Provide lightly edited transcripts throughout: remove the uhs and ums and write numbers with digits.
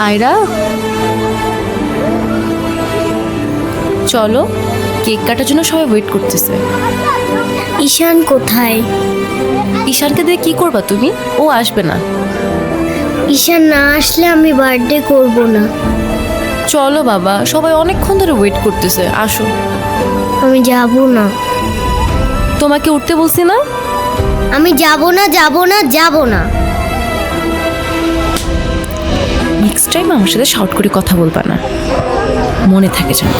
আয়রা, চলো, কেক কাটার জন্য সবাই ওয়েট করতেছে। ঈশান কোথায়? ঈশানকে দিয়ে কি করবা তুমি? ও আসবে না। ঈশান না আসলে আমি বার্থডে করব না। চলো বাবা, সবাই অনেকক্ষণ ধরে ওয়েট করতেছে, আসো। আমি যাব না। তোমাকে উঠতে বলছি না? আমি যাব না, যাব না, যাব না। নেক্সট টাইম আমার সাথে শাউট করে কথা বলবা না, মনে থাকে যেন।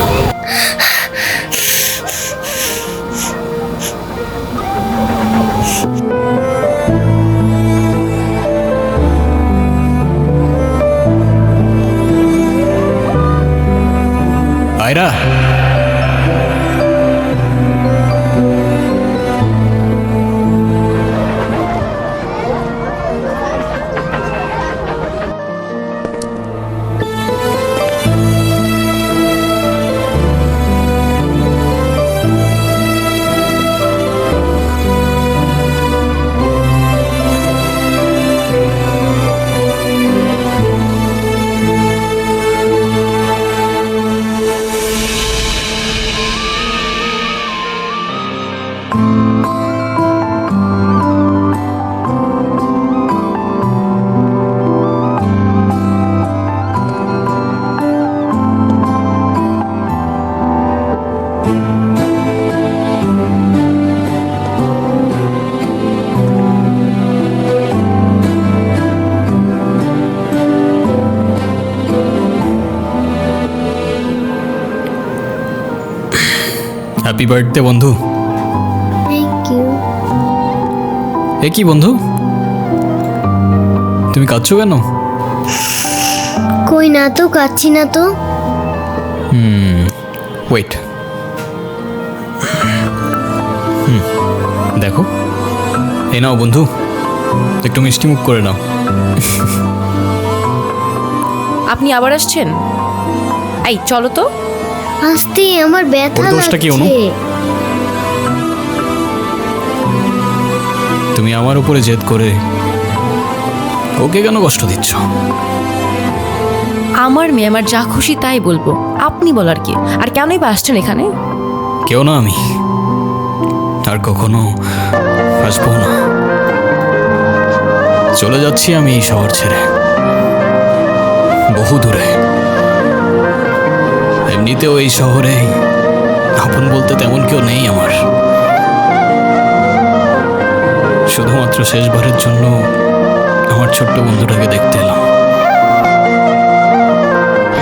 আয়রা, হ্যাপি বার্থডে বন্ধু। Thank you. এ কি বন্ধু, তুমি কাঁদছো কেন? কই না তো, কাচ্ছি না তো। ওয়েট, দেখো, এ নাও বন্ধু, একটু মিষ্টি মুখ করে নাও। আপনি আবার আসছেন? এই চলো তো। আস্তে, আমার ব্যথা ওর দোষটা কি অনু? লাগছে। তুমি আমার উপরে জেদ করে ওকে কেন কষ্ট দিচ্ছ? আমার মেয়ে, আমার যা খুশি তাই বলবো, আপনি বলার কি? আর কেনই বা আসছেন এখানে? কেউ না আমি, আর কখনো আসবো না। চলে যাচ্ছি আমি এই শহর ছেড়ে, বহু দূরে। এমনিতেও এই শহরে আপন বলতে তেমন কেউ নেই আমার। শুধুমাত্র শেষবারের জন্য আমার ছোট্ট বন্ধুটাকে দেখতে এলাম।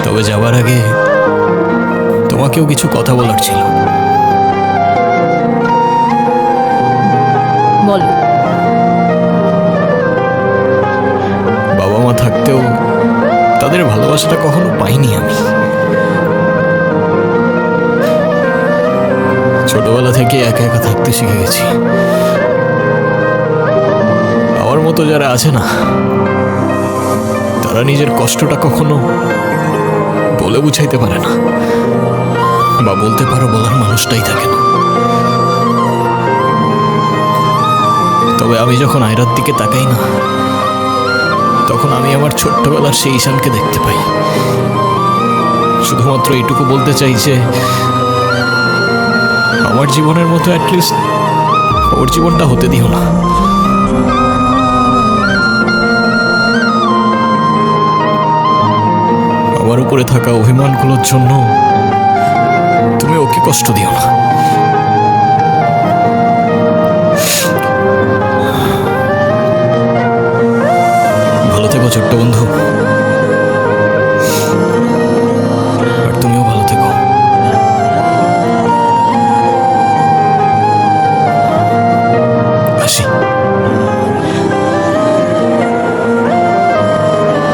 তবে যাবার আগে তোমাকেও কিছু কথা বলার ছিল। বলো। বাবা মা থাকতেও তাদের ভালোবাসাটা কখনো পাইনি আমি। ছোটবেলা থেকে একা একা থাকতে শিখে গেছি। আমার মতো যারা আছে না, তারা নিজের কষ্টটা কখনো বলে বুঝাইতে পারে না, বা বলতে পারো বলার মানুষটাই থাকে না। তবে আমি যখন আয়রার দিকে তাকাই না, তখন আমি আমার ছোট্টবেলার সেই ঈশানকে দেখতে পাই। শুধুমাত্র এইটুকু বলতে চাই যে আমার জীবনের মতো অ্যাটলিস্ট ওর জীবনটা হতে দিও না। আমার উপরে থাকা অভিমানগুলোর জন্য তুমি ওকে কষ্ট দিও না। ভালো থেকো ছোট্ট বন্ধু, আর তুমিও ভালো থেকো। আসি।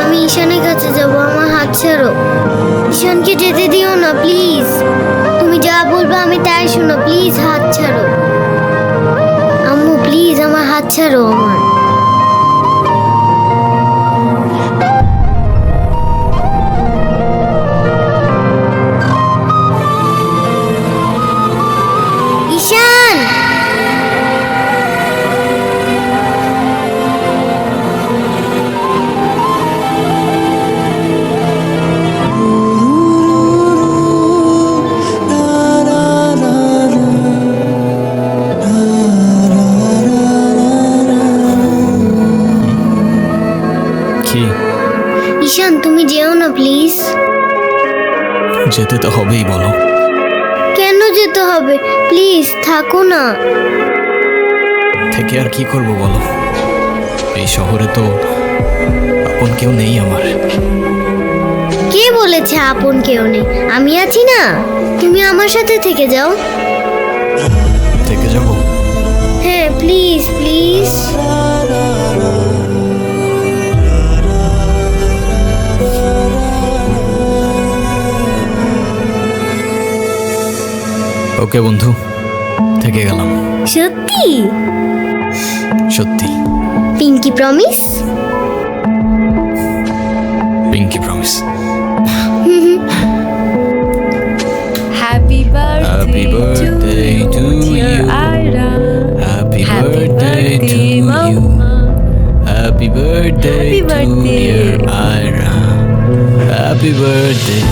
আমি ঈশানের কাছে যাব, আমার হাত ছাড়ো। ঈশানকে যেতে দিও না প্লিজ। তুমি যা বলবে আমি তাই শোনো, প্লিজ হাত ছাড়ো। আম্মু প্লিজ আমার হাত ছাড়ো। আমার ঈশান, তুমি যেও না প্লিজ। যেতে তো হবেই, বলো। কেন যেতে হবে? প্লিজ থাকো না। থেকে আর কি করব বলো? এই শহরে তো আপন কেউ নেই আমার। কে বলেছে আপন কেউ নেই? আমি আছি না, তুমি আমার সাথে থেকে যাও। থেকে যাব? হ্যাঁ প্লিজ প্লিজ। ওকে বন্ধু, থেকে গেলাম। সত্যি? সত্যি। Pinky promise? Pinky promise. Happy Happy birthday to you. Ayra, Happy Happy birthday to birthday, you. Mama. Happy birthday Happy to birthday. dear Ira. Happy birthday.